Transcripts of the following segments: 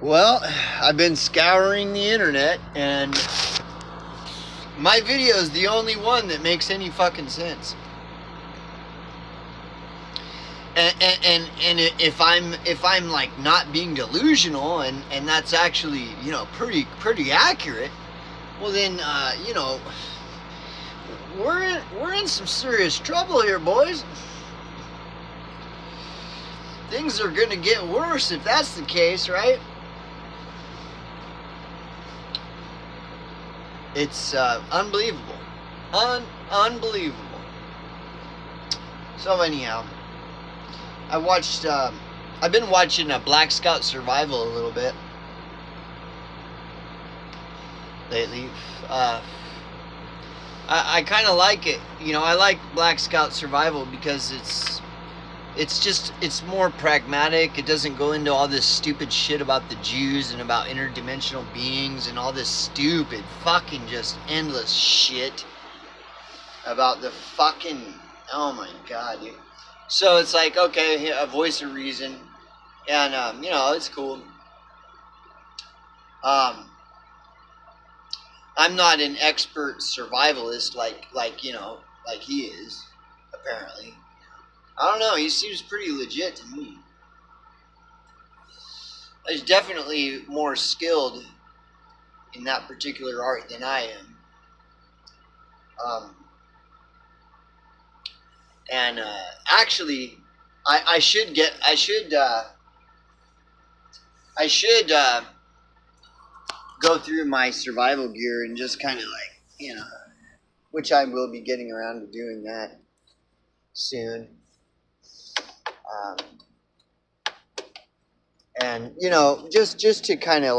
Well, I've been scouring the internet, and my video is the only one that makes any fucking sense. And if I'm like not being delusional, and that's actually pretty accurate, well then we're in some serious trouble here, boys. Things are gonna get worse if that's the case, right? It's unbelievable. Unbelievable. So anyhow, I've been watching Black Scout Survival a little bit lately. I kind of like it. I like Black Scout Survival because it's more pragmatic. It doesn't go into all this stupid shit about the Jews and about interdimensional beings and all this stupid fucking just endless shit about the fucking, oh my god, dude. So it's like, okay, a voice of reason, and it's cool. I'm not an expert survivalist like he is, apparently. I don't know, he seems pretty legit to me. He's definitely more skilled in that particular art than I am. And actually, I should go through my survival gear and just kind of which I will be getting around to doing that soon. And just to kind of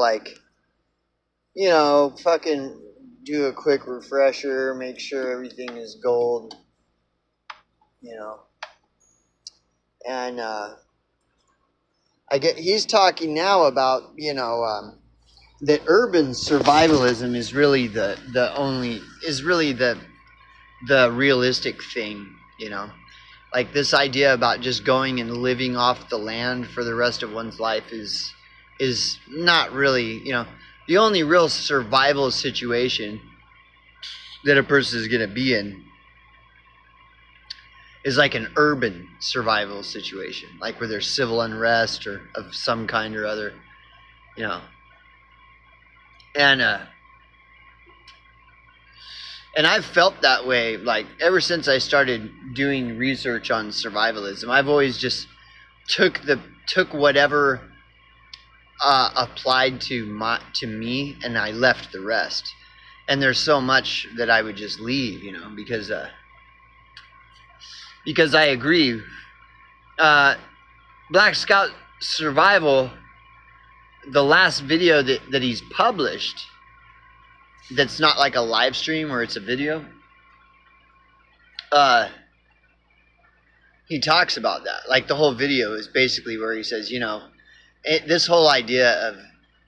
fucking do a quick refresher, make sure everything is gold, and he's talking now about that urban survivalism is really the realistic thing, like this idea about just going and living off the land for the rest of one's life is not really, the only real survival situation that a person is going to be in is like an urban survival situation, like where there's civil unrest or of some kind or other, and I've felt that way like ever since I started doing research on survivalism. I've always just took whatever applied to me, and I left the rest. And there's so much that I would just leave, because I agree. Black Scout Survival, the last video that he's published, that's not like a live stream where it's a video, he talks about that. Like the whole video is basically where he says, this whole idea of,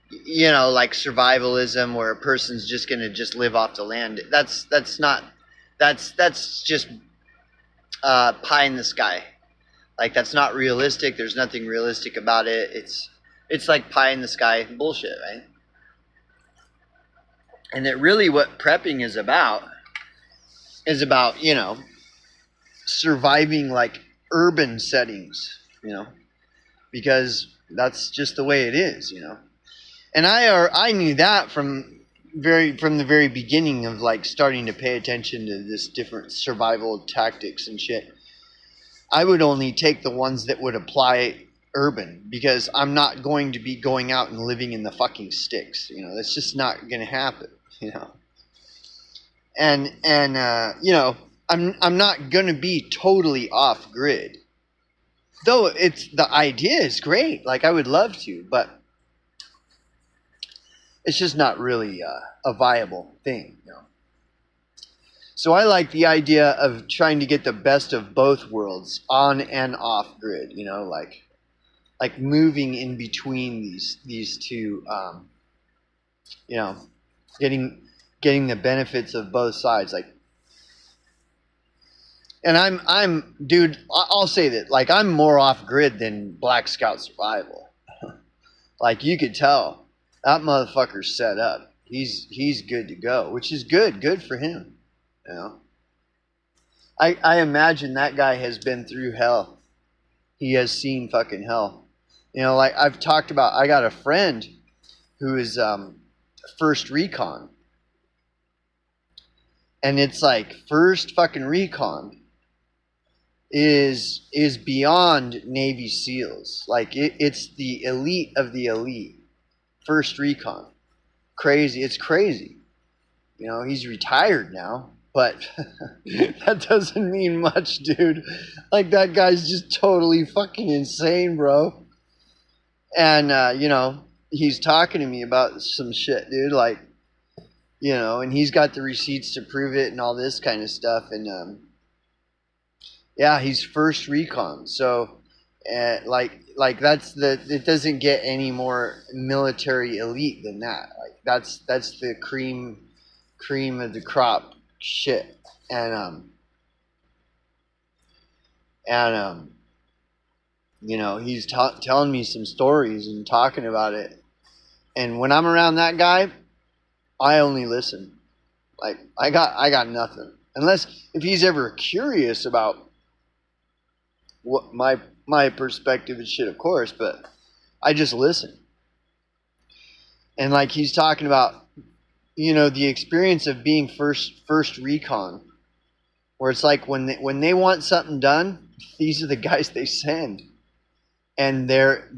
like survivalism where a person's just going to just live off the land, that's just pie in the sky. Like that's not realistic. There's nothing realistic about it. It's like pie in the sky bullshit, right? And that really what prepping is about, surviving like urban settings, because that's just the way it is, And I knew that from the very beginning of like starting to pay attention to this different survival tactics and shit. I would only take the ones that would apply urban, because I'm not going to be going out and living in the fucking sticks. That's just not going to happen. And I'm not going to be totally off grid. Though the idea is great. Like I would love to, but it's just not really a viable thing, So I like the idea of trying to get the best of both worlds, on and off grid, like moving in between these two, getting the benefits of both sides, like. And I'm dude, I'll say that, like, I'm more off grid than Black Scout Survival. Like, you could tell that motherfucker's set up. He's good to go, which is good for him. You know, I imagine that guy has been through hell. He has seen fucking hell. You know, like I've talked about, I got a friend who is first recon, and it's like first fucking recon is beyond Navy SEALs. Like it's the elite of the elite. First recon, crazy. It's crazy. You know, he's retired now, but that doesn't mean much, dude. Like, that guy's just totally fucking insane, bro. And you know, he's talking to me about some shit, dude. Like, you know, and he's got the receipts to prove it and all this kind of stuff. And yeah, he's first recon. So, like that's it doesn't get any more military elite than that. Like, that's the cream of the crop shit. And you know, he's telling me some stories and talking about it. And when I'm around that guy, I only listen. Like, I got nothing. Unless if he's ever curious about what my perspective and shit, of course, but I just listen. And like, he's talking about, you know, the experience of being first recon, where it's like when they want something done, these are the guys they send. And they're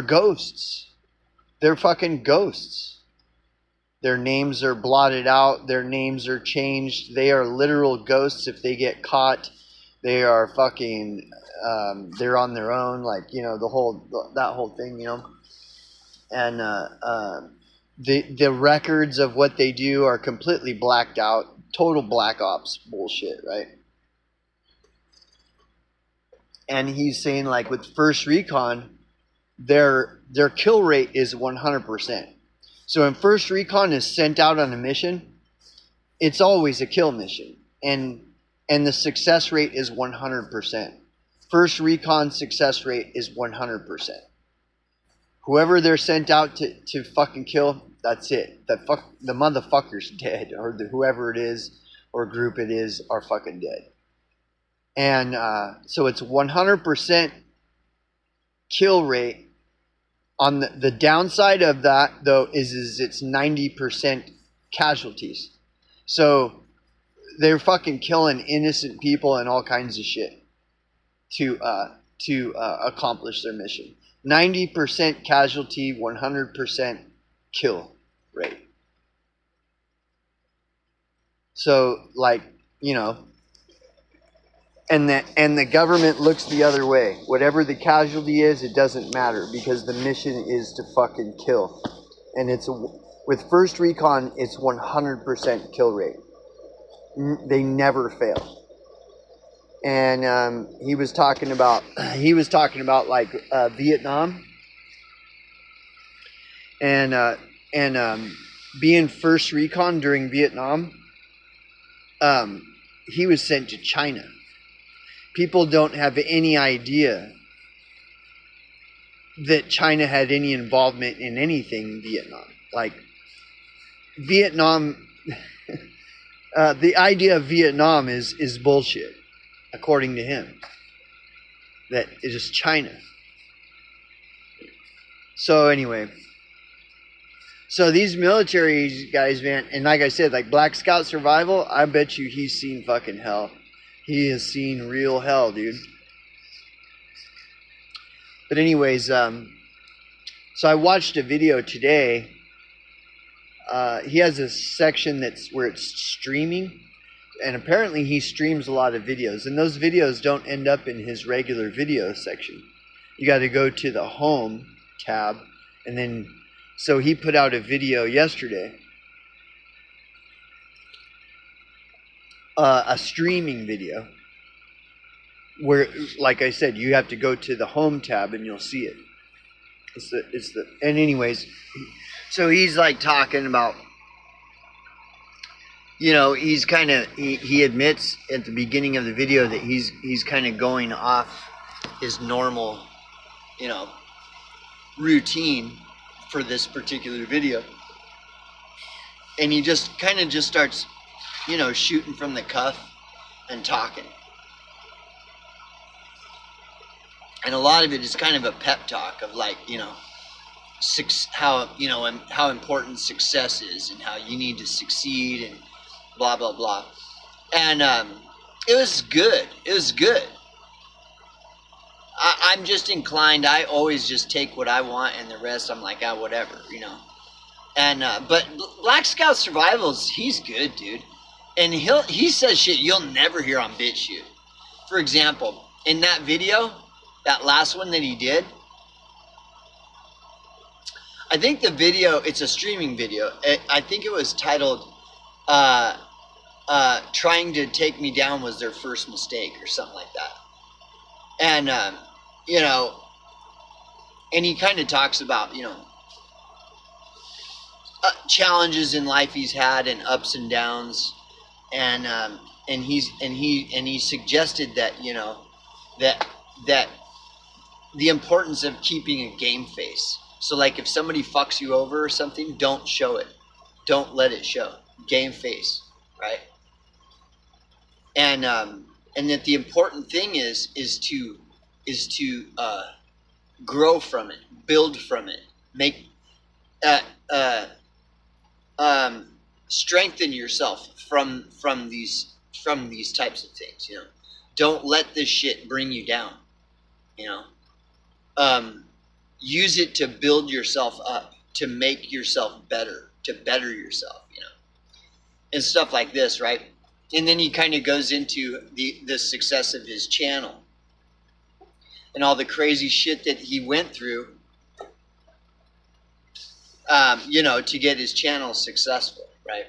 ghosts. They're fucking ghosts. Their names are blotted out. Their names are changed. They are literal ghosts. If they get caught, they are fucking. They're on their own. Like, you know, that whole thing. You know, and the records of what they do are completely blacked out. Total black ops bullshit, right? And he's saying, like, with first recon, their kill rate is 100%. So when first recon is sent out on a mission, it's always a kill mission, and the success rate is 100%. First recon success rate is 100%. Whoever they're sent out to fucking kill, that's it. The motherfucker's dead, or whoever it is or group it is are fucking dead. And so it's 100% kill rate. On the downside of that, though, is it's 90% casualties. So they're fucking killing innocent people and all kinds of shit to accomplish their mission. 90% casualty, 100% kill rate. So, like, you know, and the government looks the other way. Whatever the casualty is, it doesn't matter, because the mission is to fucking kill. And with first recon, it's 100% kill rate. They never fail. And he was talking about like Vietnam, and being first recon during Vietnam. He was sent to China. People don't have any idea that China had any involvement in anything in Vietnam. Like, Vietnam, the idea of Vietnam is bullshit, according to him. That it is China. So anyway, so these military guys, man, and like I said, like Black Scout Survival, I bet you he's seen fucking hell. He has seen real hell, dude. But anyways, so I watched a video today. He has a section that's where it's streaming, and apparently he streams a lot of videos, and those videos don't end up in his regular video section. You got to go to the home tab, and then, so he put out a video yesterday, a streaming video, where, like I said, you have to go to the home tab and you'll see it. And anyways, so he's like talking about, you know, he's kind of, he admits at the beginning of the video that he's kind of going off his normal, you know, routine for this particular video. And he just kind of just starts, shooting from the cuff and talking. And a lot of it is kind of a pep talk of like, how important success is and how you need to succeed and blah, blah, blah. And it was good. It was good. I'm just inclined. I always just take what I want and the rest I'm like, whatever, And but Black Scout Survivals, he's good, dude. And he says shit you'll never hear on BitChute. For example, in that video, that last one that he did, I think the video, it's a streaming video. I think it was titled Trying to Take Me Down Was Their First Mistake or something like that. And, and he kind of talks about, challenges in life he's had and ups and downs. And he suggested that, that the importance of keeping a game face. So like if somebody fucks you over or something, don't show it. Don't let it show. Game face, right? And that the important thing is to grow from it, build from it, make strengthen yourself from these types of things. Don't let this shit bring you down. Use it to build yourself up, to make yourself better, to better yourself, and stuff like this, right? And then he kind of goes into the success of his channel and all the crazy shit that he went through, to get his channel successful, right?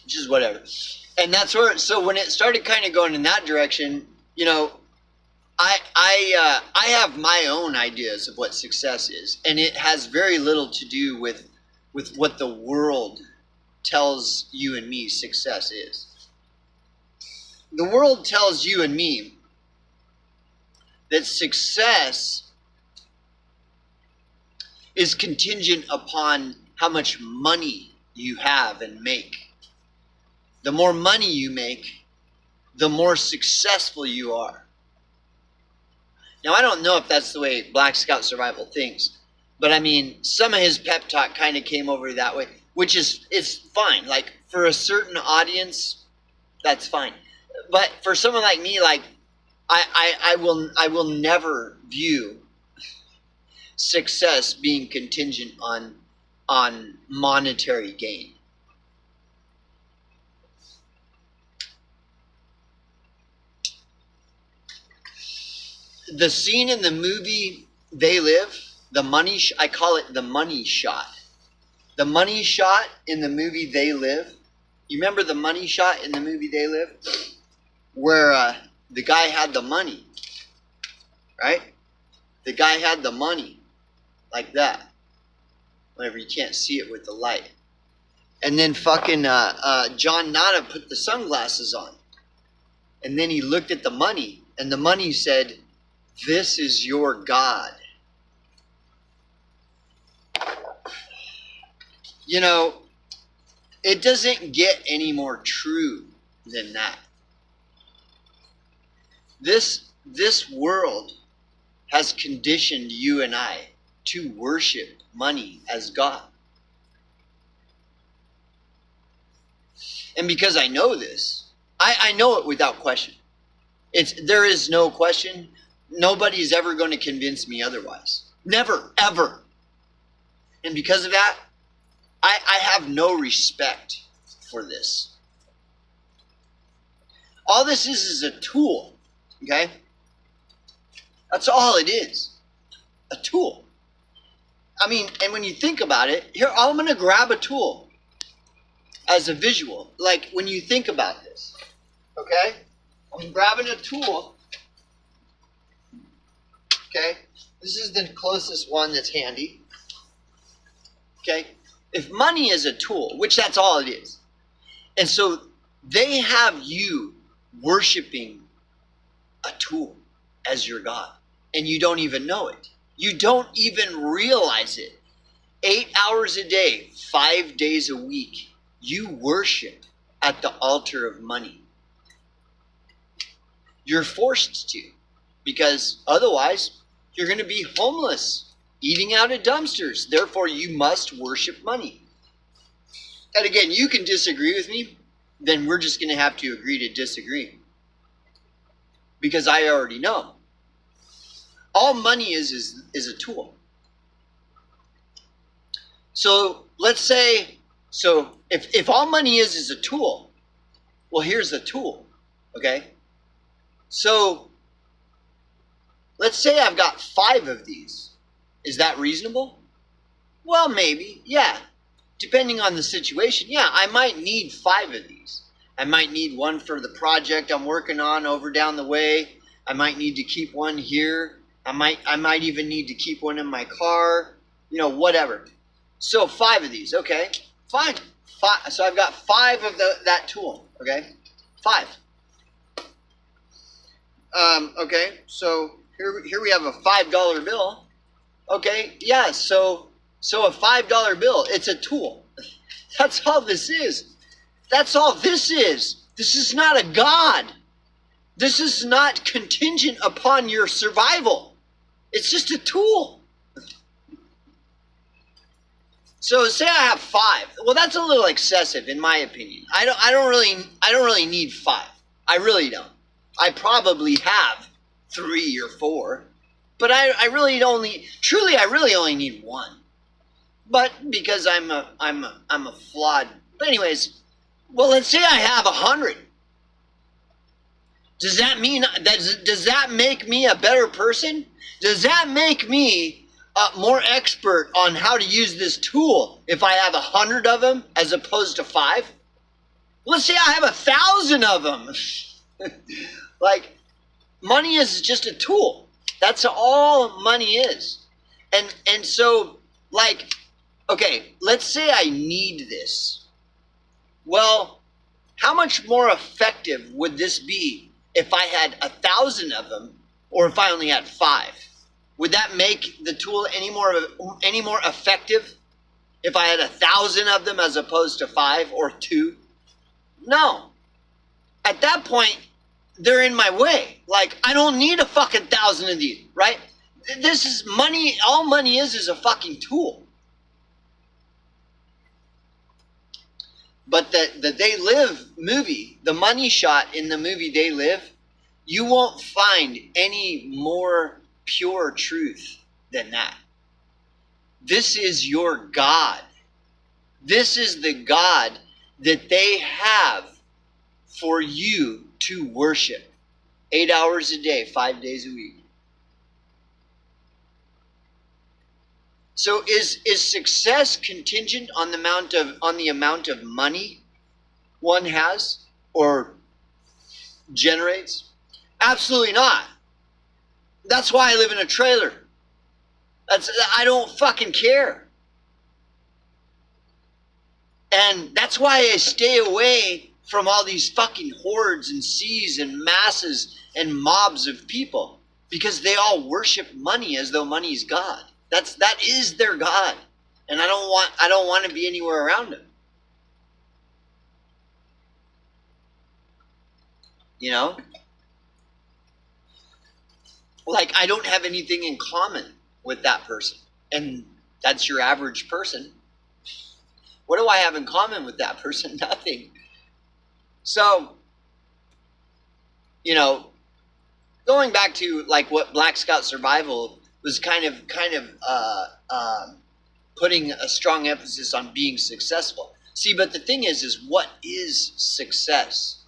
Which is whatever. And that's where, so when it started kind of going in that direction, I have my own ideas of what success is, and it has very little to do with what the world tells you and me success is. The world tells you and me that success is contingent upon how much money you have and make. The more money you make, the more successful you are. Now, I don't know if that's the way Black Scout Survival thinks, but I mean, some of his pep talk kind of came over that way, which is, it's fine. Like, for a certain audience, that's fine. But for someone like me, like, I will never view success being contingent on monetary gain. The scene in the movie They Live, the money, I call it the money shot. The money shot in the movie They Live. You remember the money shot in the movie They Live? Where the guy had the money, right? The guy had the money, like that. Whenever you can't see it with the light. And then fucking John Nada put the sunglasses on. And then he looked at the money, and the money said, "This is your God." It doesn't get any more true than that. This world has conditioned you and I to worship money as God. And because I know this, I know it without question. There is no question. Nobody's ever going to convince me otherwise. Never, ever. And because of that, I have no respect for this. All this is a tool, okay? That's all it is. A tool. I mean, and when you think about it, here, I'm going to grab a tool as a visual. Like, when you think about this, okay? I'm grabbing a tool. Okay? This is the closest one that's handy. Okay? If money is a tool, which that's all it is, and so they have you worshiping a tool as your God, and you don't even know it. You don't even realize it. 8 hours a day, 5 days a week, you worship at the altar of money. You're forced to, because otherwise you're going to be homeless, eating out of dumpsters. Therefore, you must worship money. And again, you can disagree with me, then we're just going to have to agree to disagree. Because I already know. All money is a tool. So let's say, if all money is a tool, well, here's the tool, okay? So let's say I've got 5 of these. Is that reasonable? Well, maybe, yeah. Depending on the situation, yeah, I might need 5 of these. I might need one for the project I'm working on over down the way. I might need to keep one here. I might even need to keep one in my car, whatever. So 5 of these, okay, fine. 5, so I've got 5 of that tool, okay, 5. Okay, so here we have a $5 bill. Okay, yeah, so a $5 bill, it's a tool. That's all this is. That's all this is. This is not a God. This is not contingent upon your survival. It's just a tool. So say I have 5. Well, that's a little excessive in my opinion. I don't really need 5. I really don't. I probably have 3 or 4, but I really only need 1. But because I'm a flawed. But anyways, well, let's say I have 100. Does that mean does that make me a better person? Does that make me more expert on how to use this tool if I have 100 of them as opposed to 5? Let's say I have 1,000 of them. Like, money is just a tool. That's all money is. And so, like, okay, let's say I need this. Well, how much more effective would this be if I had 1,000 of them, or if I only had 5? Would that make the tool any more effective if I had 1,000 of them as opposed to 5 or 2? No. At that point, they're in my way. Like, I don't need a fucking 1,000 of these, right? This is money. All money is a fucking tool. But the They Live movie, the money shot in the movie They Live, you won't find any more pure truth than that. This is your God. This is the God that they have for you to worship 8 hours a day, 5 days a week. So is success contingent on the amount of money one has or generates? Absolutely not. That's why I live in a trailer. I don't fucking care. And that's why I stay away from all these fucking hordes and seas and masses and mobs of people, because they all worship money as though money is God. That is their God. And I don't want to be anywhere around them. You know? Like, I don't have anything in common with that person. And that's your average person. What do I have in common with that person? Nothing. So, going back to like what Black Scout Survival was kind of putting a strong emphasis on being successful. See, but the thing is what is success?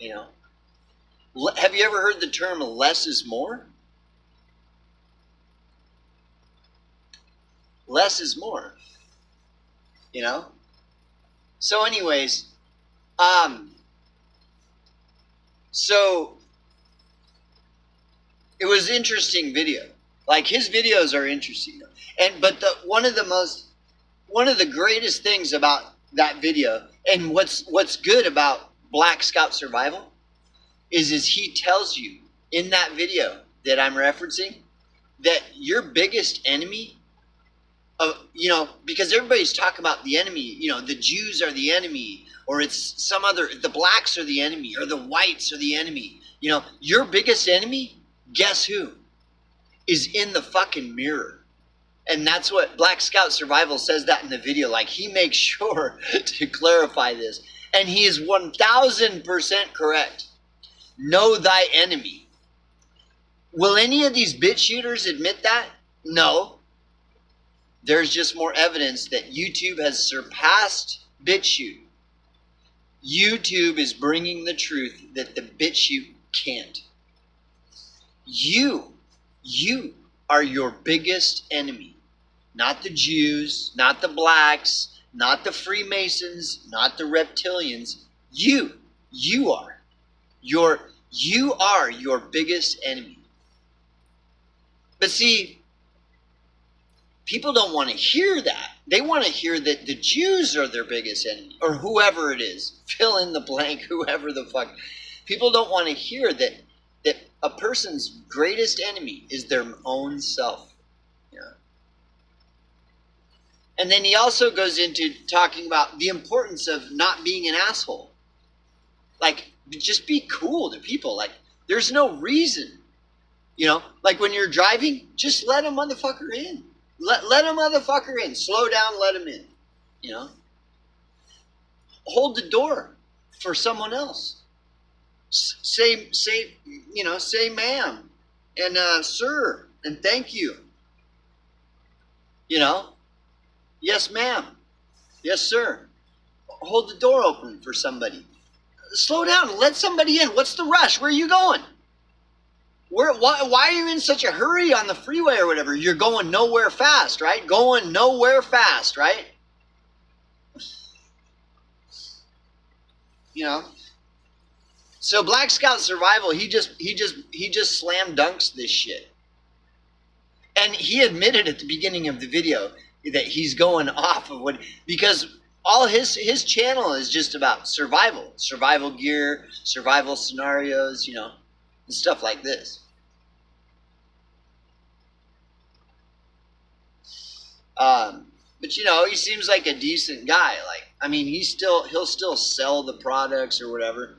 Have you ever heard the term less is more? Less is more. So anyways, so it was an interesting video. Like, his videos are interesting. But one of the greatest things about that video, and what's good about Black Scout Survival is he tells you in that video that I'm referencing that your biggest enemy because everybody's talking about the enemy, the Jews are the enemy, or it's the blacks are the enemy, or the whites are the enemy. Your biggest enemy, guess who? Is in the fucking mirror. And that's what Black Scout Survival says that in the video. Like, he makes sure to clarify this. And he is 1000% correct. Know thy enemy. Will any of these bit shooters admit that? No. There's just more evidence that YouTube has surpassed BitChute. YouTube is bringing the truth that the BitChute can't. You are your biggest enemy. Not the Jews, not the blacks, not the Freemasons, not the reptilians. You are your biggest enemy. But see, people don't want to hear that. They want to hear that the Jews are their biggest enemy, or whoever it is. Fill in the blank, whoever the fuck. People don't want to hear that a person's greatest enemy is their own self. Yeah. And then he also goes into talking about the importance of not being an asshole. Like, just be cool to people. Like, there's no reason. Like when you're driving, just let a motherfucker in. Let a motherfucker in. Slow down, let him in. Hold the door for someone else. Say ma'am and sir and thank you. Yes, ma'am. Yes, sir. Hold the door open for somebody. Slow down. Let somebody in. What's the rush? Where are you going? Why are you in such a hurry on the freeway or whatever? You're going nowhere fast, right? Going nowhere fast, right? So Black Scout Survival, he just slam dunks this shit. And he admitted at the beginning of the video that he's going off of because all his channel is just about survival gear, survival scenarios, and stuff like this. But he seems like a decent guy. Like, I mean, he'll still sell the products or whatever.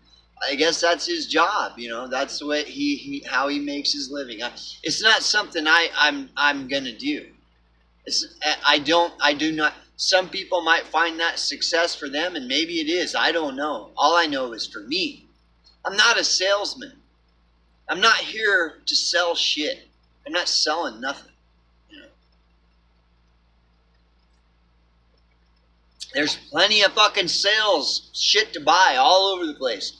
I guess that's his job. That's the way how he makes his living. It's not something I'm gonna do. I do not. Some people might find that success for them, and maybe it is. I don't know. All I know is for me, I'm not a salesman. I'm not here to sell shit. I'm not selling nothing. There's plenty of fucking sales shit to buy all over the place.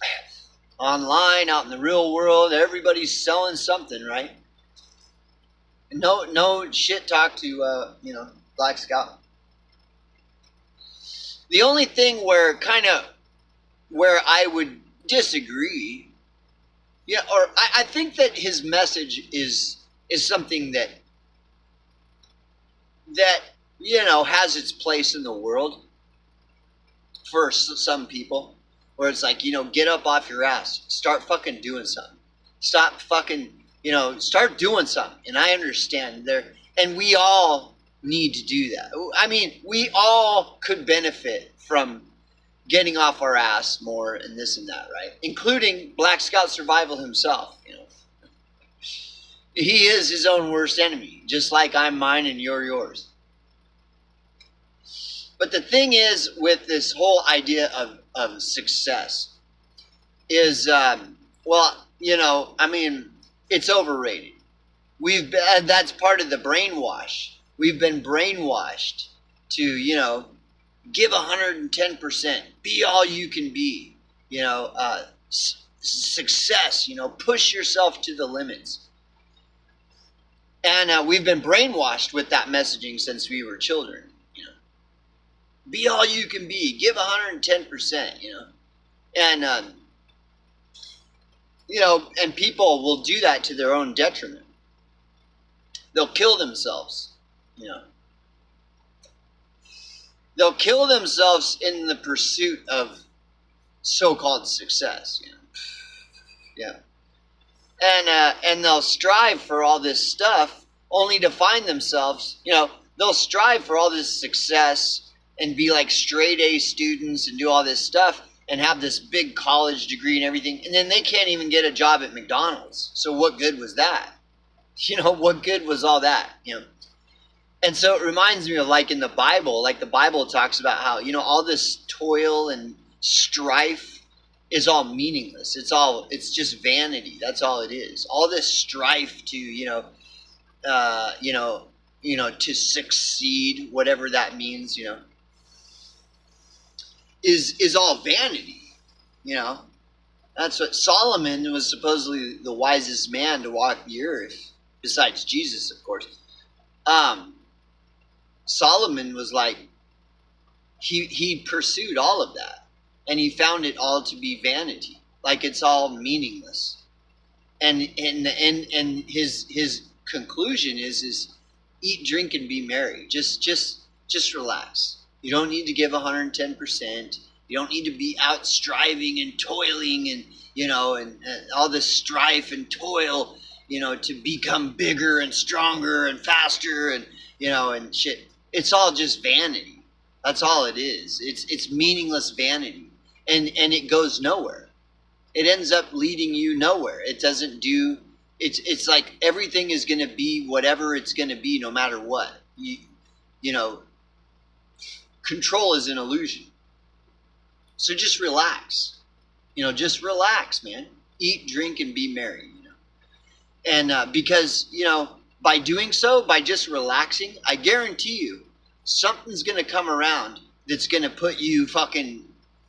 Online, out in the real world, everybody's selling something, right? No shit talk to Black Scout. The only thing where I would disagree, or I think that his message is something that has its place in the world for some people, where it's like, get up off your ass, start fucking doing something, stop fucking, start doing something. And I understand and we all need to do that. I mean, we all could benefit from getting off our ass more and this and that, right? Including Black Scout Survival himself. He is his own worst enemy, just like I'm mine and you're yours. But the thing is with this whole idea of success is, it's overrated. That's part of the brainwash. We've been brainwashed to, give 110%, be all you can be, success, push yourself to the limits. And we've been brainwashed with that messaging since we were children. Be all you can be. Give 110%, And, and people will do that to their own detriment. They'll kill themselves, They'll kill themselves in the pursuit of so-called success, Yeah. And they'll strive for all this stuff only to find themselves, they'll strive for all this success and be like straight A students and do all this stuff and have this big college degree and everything, and then they can't even get a job at McDonald's. So what good was that? What good was all that? And so it reminds me of like in the Bible talks about how, all this toil and strife is all meaningless. It's just vanity. That's all it is. All this strife to, to succeed, whatever that means, is all vanity. That's what Solomon was supposedly the wisest man to walk the earth, besides Jesus, of course. Solomon was like, he pursued all of that, and he found it all to be vanity, like it's all meaningless. And his conclusion is eat, drink, and be merry. Just relax. You don't need to give 110%. You don't need to be out striving and toiling and and all this strife and toil, to become bigger and stronger and faster and and shit. It's all just vanity. That's all it is. It's meaningless vanity, and it goes nowhere. It ends up leading you nowhere. It doesn't do. It's like everything is going to be whatever it's going to be, no matter what. Control is an illusion. So just relax. Just relax, man. Eat, drink, and be merry. And because by doing so, by just relaxing, I guarantee you, something's going to come around that's going to put you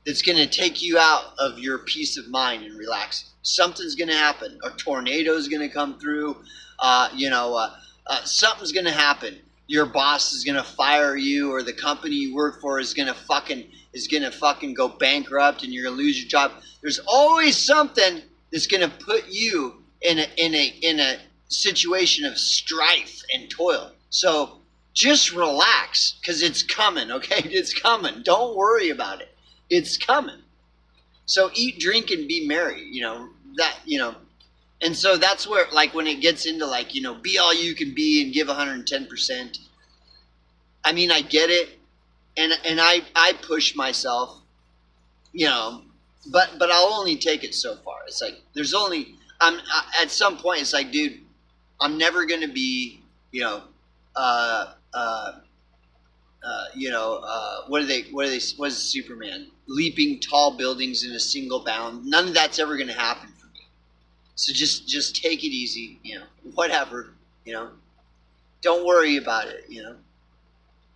that's going to take you out of your peace of mind and relaxing. Something's going to happen. A tornado's going to come through. Something's going to happen. Your boss is going to fire you, or the company you work for is going to fucking go bankrupt, and you're going to lose your job. There's always something that's going to put you in a situation of strife and toil. So just relax, because it's coming, okay? It's coming. Don't worry about it. It's coming. So eat, drink, and be merry, And so that's where, like, when it gets into, like, be all you can be and give 110%. I mean, I get it. And I push myself, but I'll only take it so far. It's like, at some point, it's like, dude, I'm never going to be, what is Superman? Leaping tall buildings in a single bound. None of that's ever going to happen for me. So just take it easy, whatever, don't worry about it,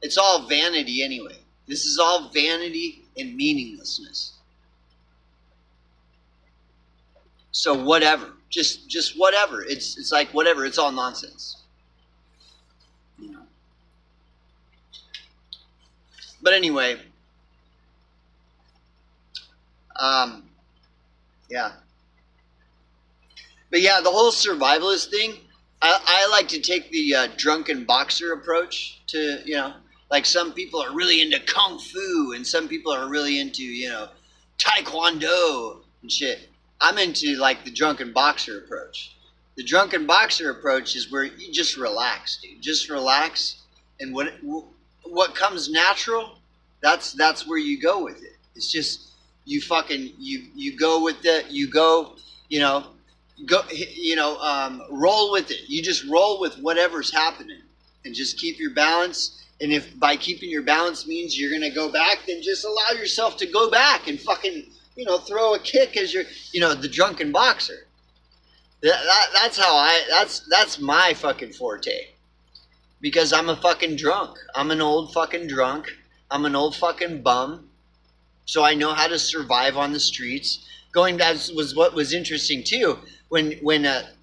It's all vanity anyway. This is all vanity and meaninglessness. So whatever, just whatever. It's like whatever. It's all nonsense. But anyway, yeah. But yeah, the whole survivalist thing, I like to take the drunken boxer approach to, like some people are really into kung fu and some people are really into, taekwondo and shit. I'm into like the drunken boxer approach. The drunken boxer approach is where you just relax, dude. Just relax, and what comes natural, that's where you go with it. It's just you go with it. You go, roll with it. You just roll with whatever's happening, and just keep your balance. And if by keeping your balance means you're gonna go back, then just allow yourself to go back and fucking, throw a kick as you're, the drunken boxer. That's my fucking forte. Because I'm a fucking drunk. I'm an old fucking drunk. I'm an old fucking bum. So I know how to survive on the streets. That was what was interesting too. When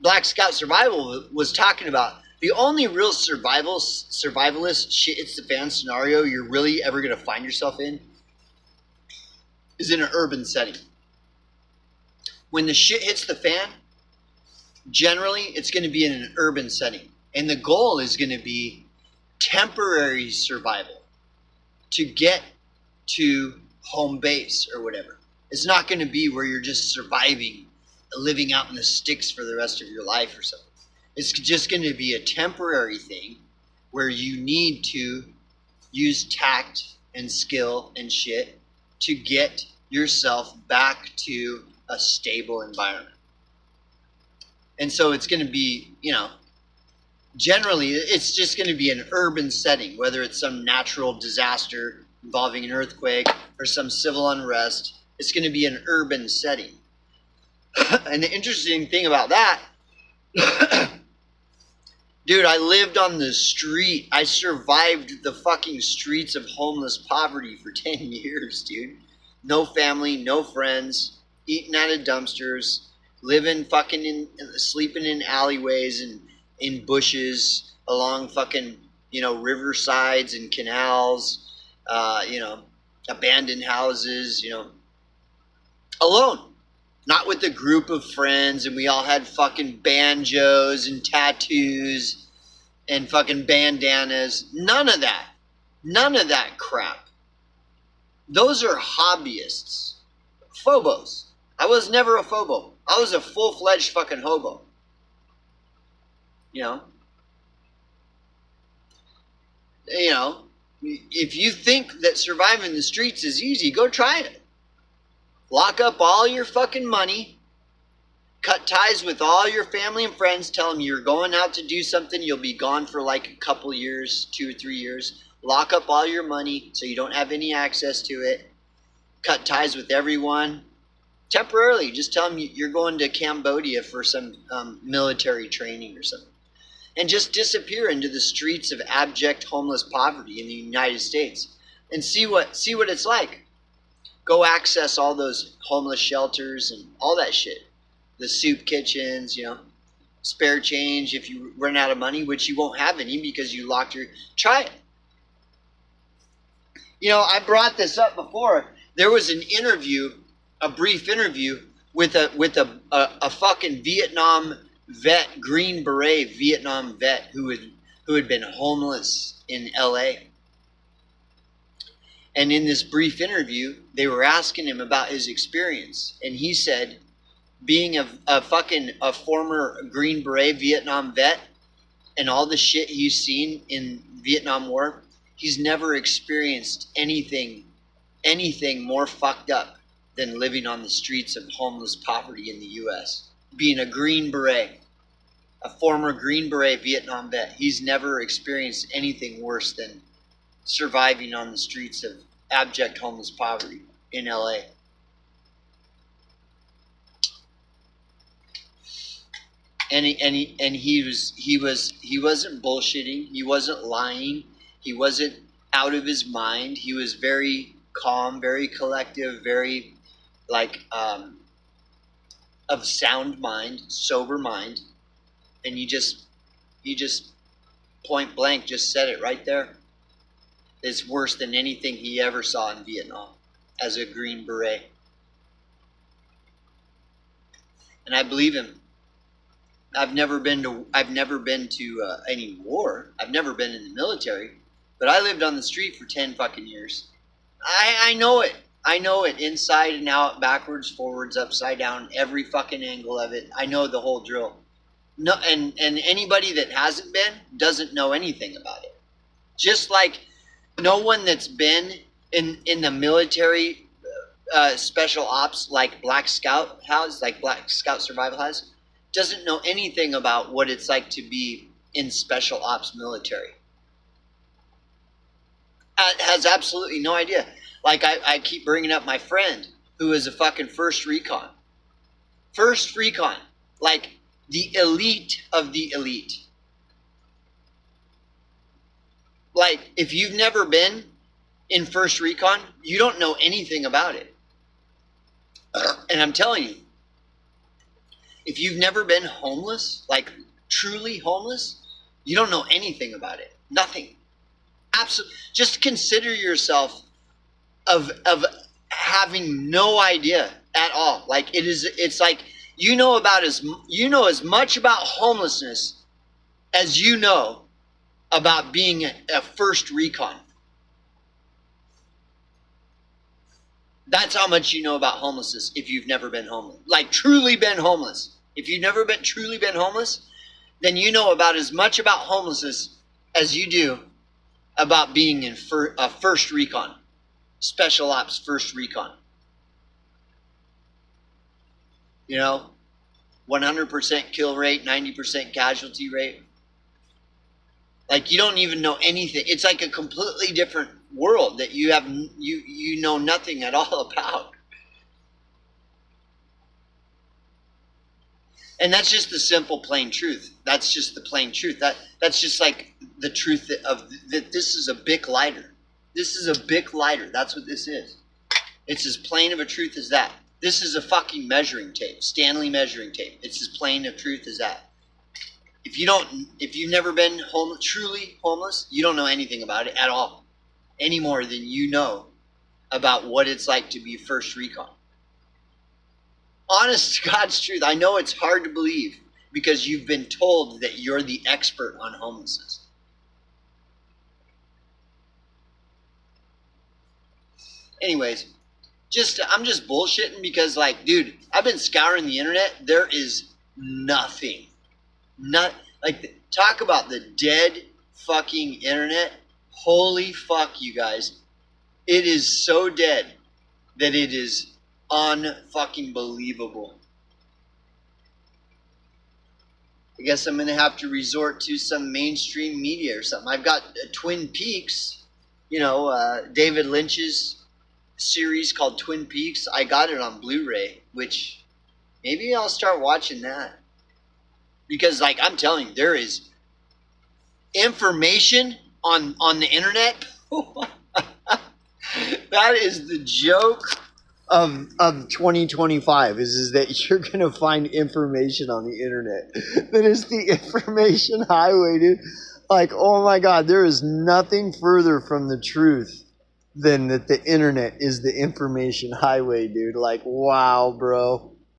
Black Scout Survival was talking about the only real survivalist shit it's the fan scenario you're really ever going to find yourself in is in an urban setting. When the shit hits the fan, generally it's going to be in an urban setting. And the goal is going to be temporary survival to get to home base or whatever. It's not going to be where you're just surviving, living out in the sticks for the rest of your life or something. It's just going to be a temporary thing where you need to use tact and skill and shit to get yourself back to a stable environment. And so it's going to be, generally it's just going to be an urban setting, whether it's some natural disaster involving an earthquake or some civil unrest. It's going to be an urban setting. And the interesting thing about that, dude, I lived on the street. I survived the fucking streets of homeless poverty for 10 years, dude. No family, no friends, eating out of dumpsters, sleeping in alleyways and in bushes along fucking, riversides and canals, abandoned houses, alone. Not with a group of friends, and we all had fucking banjos and tattoos and fucking bandanas. None of that. None of that crap. Those are hobbyists. Phobos. I was never a phobo. I was a full-fledged fucking hobo. If you think that surviving the streets is easy, go try it. Lock up all your fucking money. Cut ties with all your family and friends. Tell them you're going out to do something. You'll be gone for like a couple years, 2 or 3 years. Lock up all your money so you don't have any access to it. Cut ties with everyone. Temporarily, just tell them you're going to Cambodia for some military training or something. And just disappear into the streets of abject homeless poverty in the United States. And see what it's like. Go access all those homeless shelters and all that shit. The soup kitchens, spare change if you run out of money, which you won't have any because you locked your... Try it. I brought this up before. There was an interview, a brief interview with a fucking Vietnam vet, Green Beret Vietnam vet who had been homeless in LA. And in this brief interview, they were asking him about his experience. And he said, being a former Green Beret Vietnam vet and all the shit he's seen in Vietnam War, he's never experienced anything more fucked up than living on the streets of homeless poverty in the U.S. Being a Green Beret, a former Green Beret Vietnam vet, he's never experienced anything worse than surviving on the streets of abject homeless poverty in LA. And he wasn't bullshitting, he wasn't lying, he wasn't out of his mind. He was very calm, very collective, very of sound mind, sober mind. And he just point blank just said it right there. It's worse than anything he ever saw in Vietnam as a Green Beret. And I believe him. I've never been to any war. I've never been in the military, but I lived on the street for 10 fucking years. I know it. I know it inside and out, backwards, forwards, upside down, every fucking angle of it. I know the whole drill. No, and anybody that hasn't been doesn't know anything about it. Just like no one that's been in the military special ops like Black Scout House, like Black Scout Survival House, doesn't know anything about what it's like to be in special ops military. Has absolutely no idea. Like I keep bringing up my friend who is a fucking first recon. First recon. Like the elite of the elite. Like, if you've never been in first recon, you don't know anything about it. And I'm telling you, if you've never been homeless, like truly homeless, you don't know anything about it. Nothing. Absolutely. Just consider yourself of having no idea at all. Like it's like you know as much about homelessness as you know about being a first recon. That's how much you know about homelessness if you've never been homeless. Like truly been homeless. If you've never truly been homeless, then you know about as much about homelessness as you do about being in first recon, special ops first recon. You know, 100% kill rate, 90% casualty rate. Like, you don't even know anything. It's like a completely different world that you know nothing at all about. And that's just the simple, plain truth. That's just the plain truth. That's just like the truth that this is a Bic lighter. This is a Bic lighter. That's what this is. It's as plain of a truth as that. This is a fucking measuring tape, Stanley measuring tape. It's as plain of truth as that. If you've never been truly homeless, you don't know anything about it at all, any more than you know about what it's like to be first recon. Honest to God's truth, I know it's hard to believe because you've been told that you're the expert on homelessness. Anyways, I'm just bullshitting because, like, dude, I've been scouring the internet. There is nothing. Talk about the dead fucking internet. Holy fuck, you guys. It is so dead that it is unfucking believable. I guess I'm gonna have to resort to some mainstream media or something. I've got Twin Peaks, David Lynch's series called Twin Peaks. I got it on Blu-ray, which maybe I'll start watching that. Because, like, I'm telling you, there is information on the internet. That is the joke of 2025 is that you're gonna find information on the internet that is the information highway, dude. Like, oh my God, there is nothing further from the truth than that the internet is the information highway, dude. Like, wow, bro.